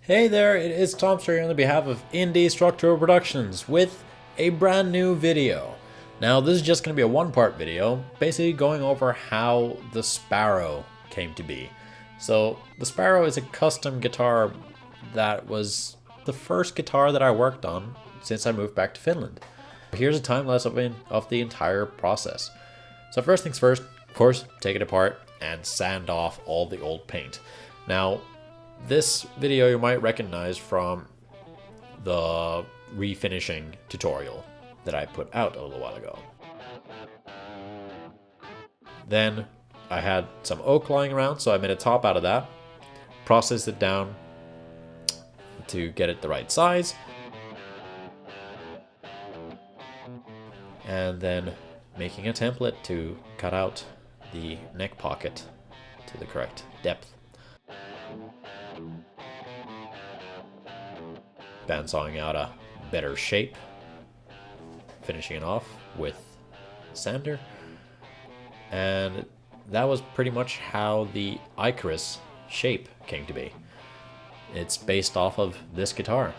Hey there, it is Tom here on the behalf of Indie Structural Productions with a brand new video. Now this is just going to be a one-part video, basically going over how the Sparrow came to be. So the Sparrow is a custom guitar that was the first guitar that I worked on since I moved back to Finland. Here's a time lapse of the entire process. So first things first, of course, take it apart and sand off all the old paint. Now, this video you might recognize from the refinishing tutorial that I put out a little while ago. Then I had some oak lying around, so I made a top out of that, processed it down to get it the right size, and then making a template to cut out the neck pocket to the correct depth. Bandsawing out a better shape, finishing it off with sander, and that was pretty much how the Icarus shape came to be. It's based off of this guitar.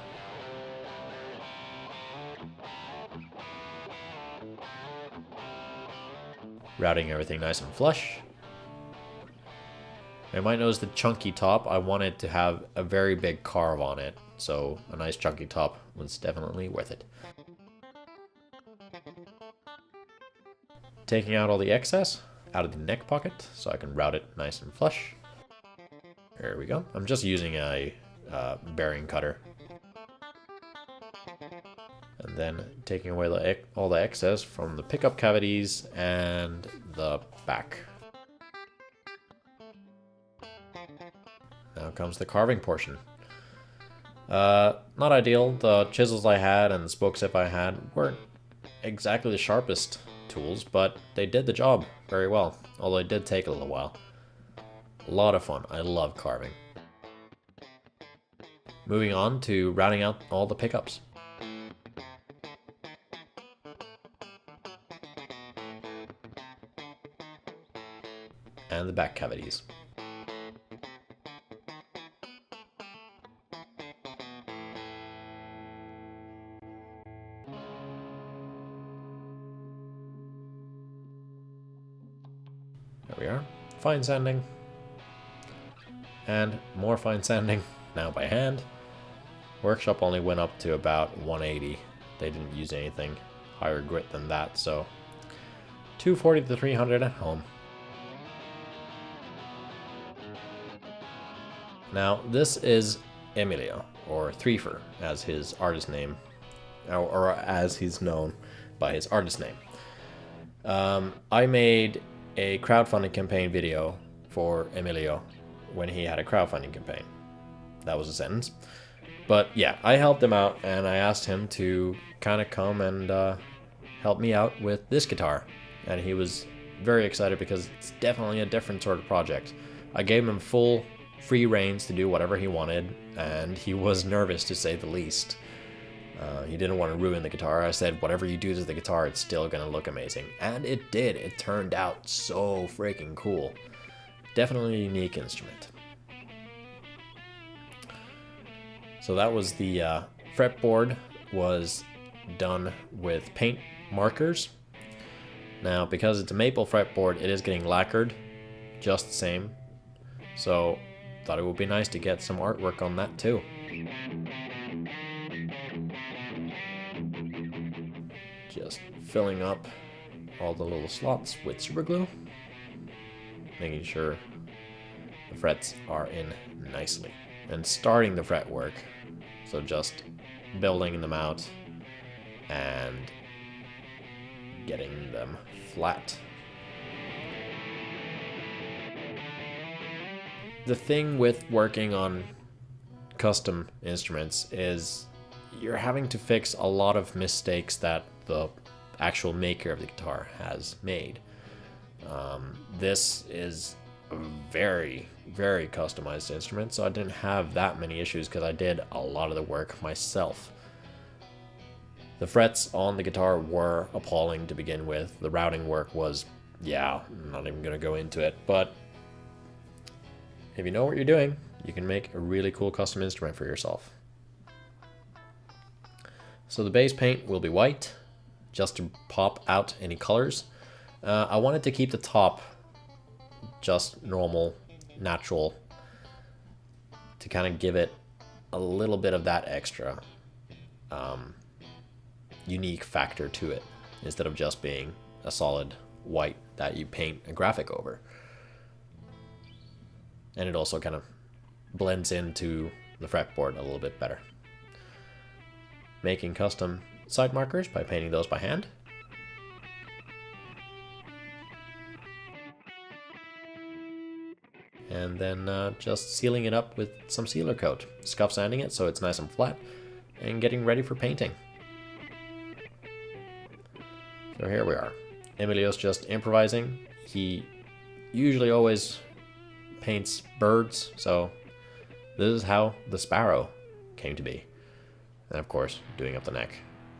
Routing everything nice and flush. You might notice the chunky top. I wanted to have a very big carve on it, so a nice chunky top was definitely worth it. Taking out all the excess out of the neck pocket so I can route it nice and flush. There we go. I'm just using a bearing cutter. And then taking away all the excess from the pickup cavities and the back. Now comes the carving portion. Not ideal. The chisels I had and the spokes I had weren't exactly the sharpest tools, but they did the job very well, although it did take a little while. A lot of fun. I love carving. Moving on to routing out all the pickups. And the back cavities. There we are. Fine sanding. And more fine sanding, now by hand. Workshop only went up to about 180. They didn't use anything higher grit than that, so 240 to 300 at home. Now, this is Emilio, or Threefer, as his artist name, or as he's known by his artist name. I made a crowdfunding campaign video for Emilio when he had a crowdfunding campaign. That was a sentence. But yeah, I helped him out, and I asked him to kind of come and help me out with this guitar. And he was very excited because it's definitely a different sort of project. I gave him full free reins to do whatever he wanted, and he was nervous to say the least. He didn't want to ruin the guitar. I said, whatever you do to the guitar, it's still going to look amazing. And it did. It turned out so freaking cool. Definitely a unique instrument. So that was the fretboard was done with paint markers. Now, because it's a maple fretboard, it is getting lacquered just the same. So thought it would be nice to get some artwork on that too. Just filling up all the little slots with super glue, making sure the frets are in nicely, and starting the fretwork. So just building them out and getting them flat. The thing with working on custom instruments is you're having to fix a lot of mistakes that the actual maker of the guitar has made. This is a very, very customized instrument, so I didn't have that many issues because I did a lot of the work myself. The frets on the guitar were appalling to begin with. The routing work was, yeah, I'm not even going to go into it, but if you know what you're doing, you can make a really cool custom instrument for yourself. So the base paint will be white, just to pop out any colors. I wanted to keep the top just normal, natural, to kind of give it a little bit of that extra unique factor to it, instead of just being a solid white that you paint a graphic over. And it also kind of blends into the fretboard a little bit better. Making custom side markers by painting those by hand. And then just sealing it up with some sealer coat, scuff sanding it so it's nice and flat, and getting ready for painting. So here we are. Emilio's just improvising. He usually always paints birds, so this is how the sparrow came to be. And of course, doing up the neck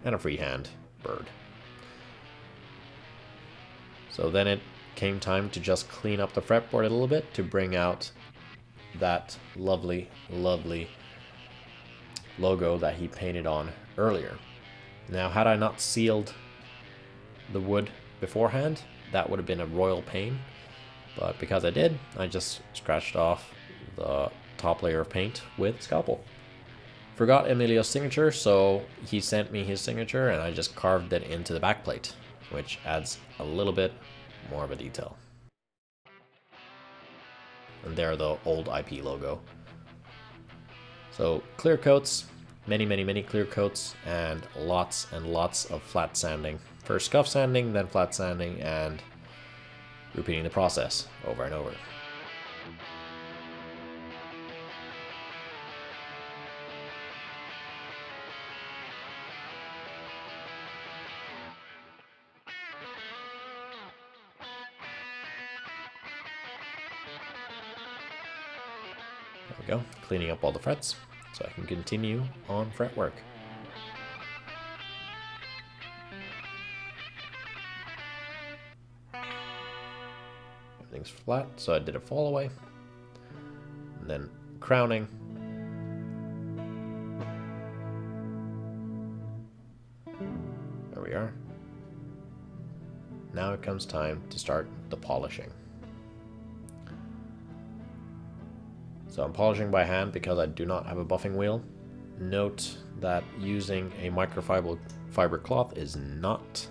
and a freehand bird. So then it came time to just clean up the fretboard a little bit to bring out that lovely, lovely logo that he painted on earlier. Now, had I not sealed the wood beforehand, that would have been a royal pain. But because I did, I just scratched off the top layer of paint with scalpel. Forgot Emilio's signature, so he sent me his signature and I just carved it into the backplate, which adds a little bit more of a detail. And there, the old IP logo. So clear coats, many clear coats, and lots of flat sanding. First scuff sanding, then flat sanding, and repeating the process over and over. There we go, cleaning up all the frets so I can continue on fretwork. Everything's flat, so I did a fall away, and then crowning. There we are. Now it comes time to start the polishing. So I'm polishing by hand because I do not have a buffing wheel. Note that using a microfiber cloth is not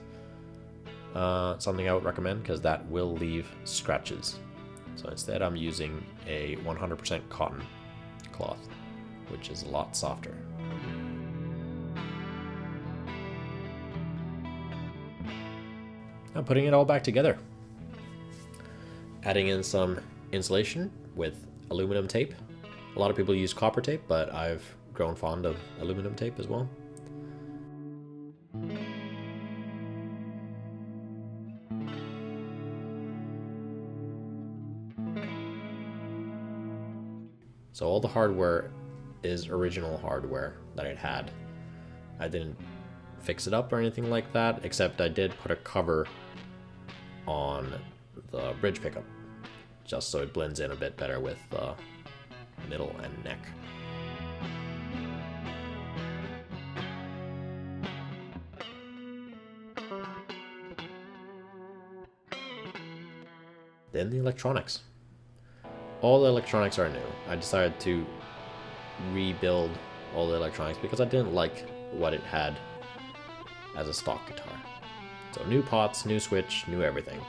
something I would recommend, because that will leave scratches. So instead I'm using a 100% cotton cloth, which is a lot softer. I'm putting it all back together. Adding in some insulation with aluminum tape. A lot of people use copper tape, but I've grown fond of aluminum tape as well. So all the hardware is original hardware that it had. I didn't fix it up or anything like that, except I did put a cover on the bridge pickup, just so it blends in a bit better with the middle and neck. Then the electronics. All the electronics are new. I decided to rebuild all the electronics because I didn't like what it had as a stock guitar. So new pots, new switch, new everything.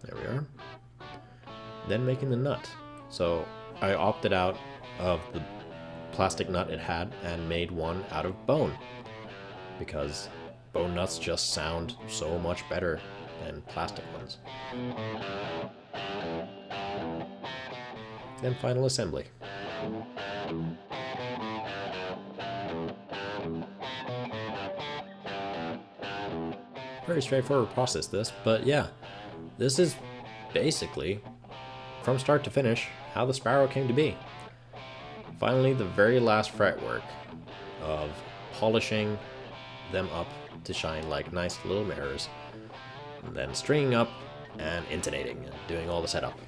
There we are. Then making the nut. So I opted out of the plastic nut it had and made one out of bone, because bone nuts just sound so much better than plastic ones. Then final assembly. very straightforward process this, but yeah, this is basically, from start to finish, how the Sparrow came to be. Finally, the very last fretwork of polishing them up to shine like nice little mirrors, and then stringing up and intonating and doing all the setup.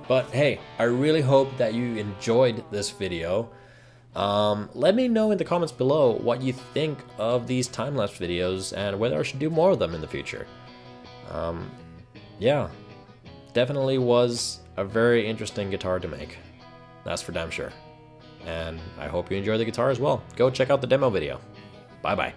But hey, I really hope that you enjoyed this video. Let me know in the comments below what you think of these time-lapse videos and whether I should do more of them in the future. Yeah, definitely was a very interesting guitar to make. That's for damn sure. And I hope you enjoy the guitar as well. Go check out the demo video. Bye bye.